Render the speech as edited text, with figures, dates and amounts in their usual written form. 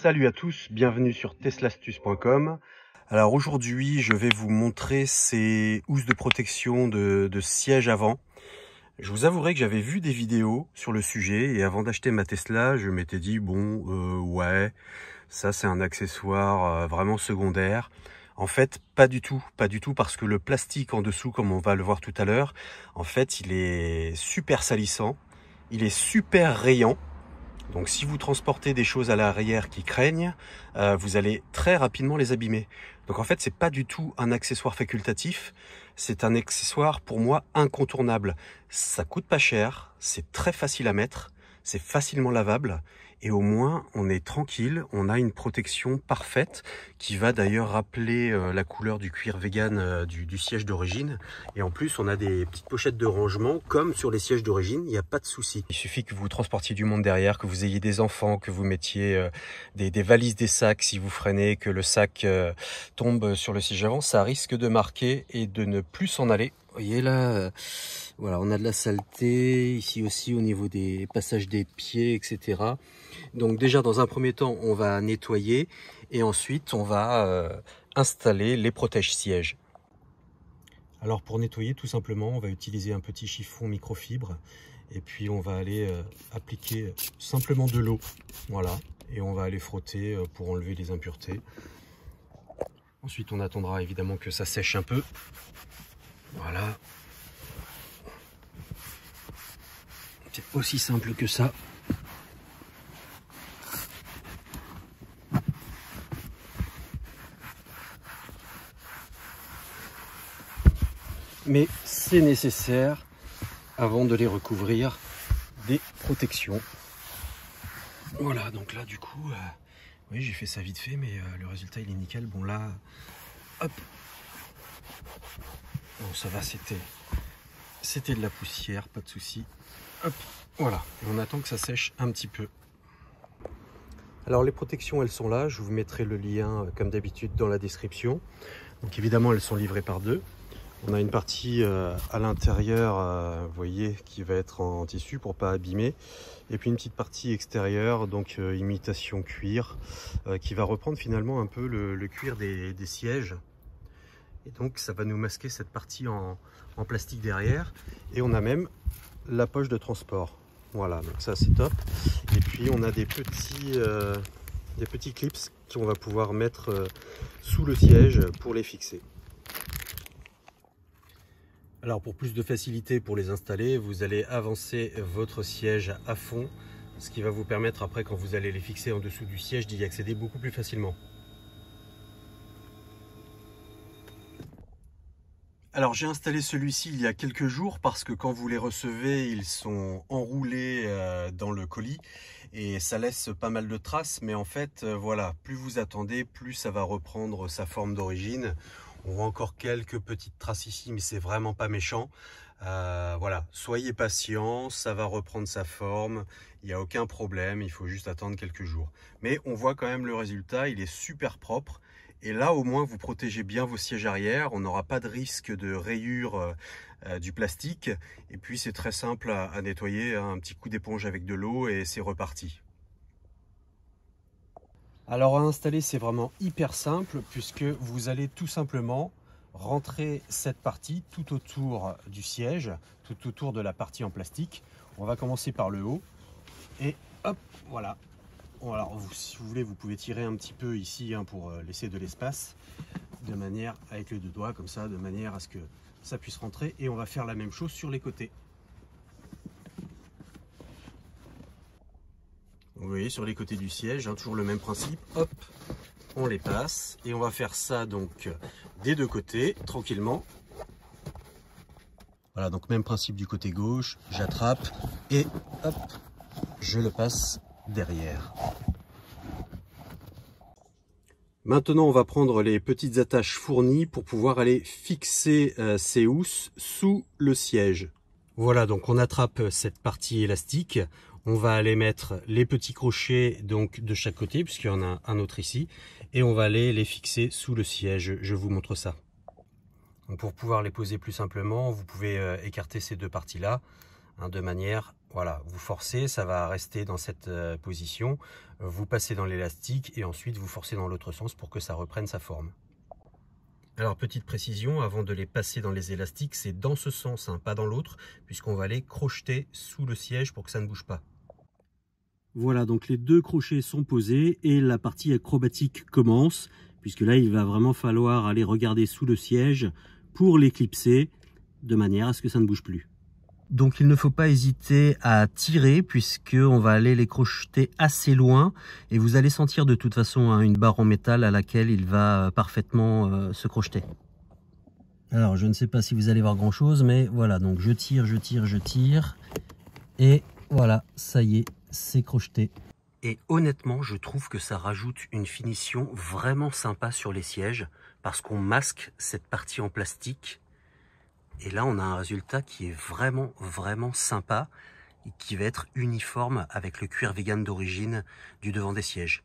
Salut à tous, bienvenue sur teslastuce.com. Alors aujourd'hui, je vais vous montrer ces housses de protection de siège avant. Je vous avouerai que j'avais vu des vidéos sur le sujet et avant d'acheter ma Tesla, je m'étais dit bon, ouais, ça c'est un accessoire vraiment secondaire. En fait, pas du tout parce que le plastique en dessous, comme on va le voir tout à l'heure, en fait, il est super salissant, il est super rayant. Donc si vous transportez des choses à l'arrière qui craignent, vous allez très rapidement les abîmer. Donc en fait, c'est pas du tout un accessoire facultatif, c'est un accessoire pour moi incontournable. Ça coûte pas cher, c'est très facile à mettre, c'est facilement lavable et au moins on est tranquille, on a une protection parfaite qui va d'ailleurs rappeler la couleur du cuir vegan du siège d'origine. Et en plus on a des petites pochettes de rangement comme sur les sièges d'origine, il n'y a pas de souci. Il suffit que vous transportiez du monde derrière, que vous ayez des enfants, que vous mettiez des valises, des sacs, si vous freinez, que le sac tombe sur le siège avant, ça risque de marquer et de ne plus s'en aller. Vous voyez là, voilà, on a de la saleté ici aussi au niveau des passages des pieds, etc. Donc déjà dans un premier temps, on va nettoyer et ensuite on va installer les protège-sièges. Alors pour nettoyer tout simplement, on va utiliser un petit chiffon microfibre et puis on va aller appliquer simplement de l'eau, voilà, et on va aller frotter pour enlever les impuretés. Ensuite on attendra évidemment que ça sèche un peu. Voilà. C'est aussi simple que ça. Mais c'est nécessaire avant de les recouvrir des protections. Voilà, donc là du coup, oui, j'ai fait ça vite fait, mais le résultat il est nickel. Bon là, hop. Bon, ça va, c'était de la poussière, pas de souci. Hop, voilà, et on attend que ça sèche un petit peu. Alors les protections, elles sont là, je vous mettrai le lien comme d'habitude dans la description. Donc évidemment, elles sont livrées par deux. On a une partie à l'intérieur, vous voyez, qui va être en tissu pour pas abîmer. Et puis une petite partie extérieure, donc imitation cuir, qui va reprendre finalement un peu le cuir des sièges. Et donc ça va nous masquer cette partie en plastique derrière. Et on a même la poche de transport. Voilà, donc ça c'est top. Et puis on a des petits clips qu'on va pouvoir mettre sous le siège pour les fixer. Alors pour plus de facilité pour les installer, vous allez avancer votre siège à fond, ce qui va vous permettre après quand vous allez les fixer en dessous du siège d'y accéder beaucoup plus facilement. Alors j'ai installé celui-ci il y a quelques jours parce que quand vous les recevez, ils sont enroulés dans le colis et ça laisse pas mal de traces. Mais en fait, voilà, plus vous attendez, plus ça va reprendre sa forme d'origine. On voit encore quelques petites traces ici, mais c'est vraiment pas méchant. Voilà, soyez patient, ça va reprendre sa forme, il n'y a aucun problème, il faut juste attendre quelques jours. Mais on voit quand même le résultat, il est super propre. Et là, au moins, vous protégez bien vos sièges arrière. On n'aura pas de risque de rayure du plastique. Et puis, c'est très simple à nettoyer. Un petit coup d'éponge avec de l'eau et c'est reparti. Alors, à installer, c'est vraiment hyper simple puisque vous allez tout simplement rentrer cette partie tout autour du siège, tout autour de la partie en plastique. On va commencer par le haut. Et hop, voilà. Alors, si vous voulez, vous pouvez tirer un petit peu ici pour laisser de l'espace, de manière, avec les deux doigts comme ça, de manière à ce que ça puisse rentrer. Et on va faire la même chose sur les côtés. Vous voyez, sur les côtés du siège, toujours le même principe. Hop, on les passe. Et on va faire ça donc des deux côtés, tranquillement. Voilà, donc même principe du côté gauche. J'attrape et hop, je le passe derrière. Maintenant, on va prendre les petites attaches fournies pour pouvoir aller fixer ces housses sous le siège. Voilà, donc on attrape cette partie élastique. On va aller mettre les petits crochets donc de chaque côté, puisqu'il y en a un autre ici, et on va aller les fixer sous le siège. Je vous montre ça. Donc pour pouvoir les poser plus simplement, vous pouvez écarter ces deux parties-là. hein, de manière, voilà, vous forcez, ça va rester dans cette position, vous passez dans l'élastique et ensuite vous forcez dans l'autre sens pour que ça reprenne sa forme. Alors petite précision, avant de les passer dans les élastiques, c'est dans ce sens, hein, pas dans l'autre, puisqu'on va les crocheter sous le siège pour que ça ne bouge pas. Voilà, donc les deux crochets sont posés et la partie acrobatique commence, puisque là il va vraiment falloir aller regarder sous le siège pour les clipser, de manière à ce que ça ne bouge plus. Donc il ne faut pas hésiter à tirer, puisqu'on va aller les crocheter assez loin, et vous allez sentir de toute façon, hein, une barre en métal à laquelle il va parfaitement se crocheter. Alors je ne sais pas si vous allez voir grand chose, mais voilà, donc je tire, et voilà, ça y est, c'est crocheté. Et honnêtement, je trouve que ça rajoute une finition vraiment sympa sur les sièges, parce qu'on masque cette partie en plastique. Et là, on a un résultat qui est vraiment, vraiment sympa et qui va être uniforme avec le cuir vegan d'origine du devant des sièges.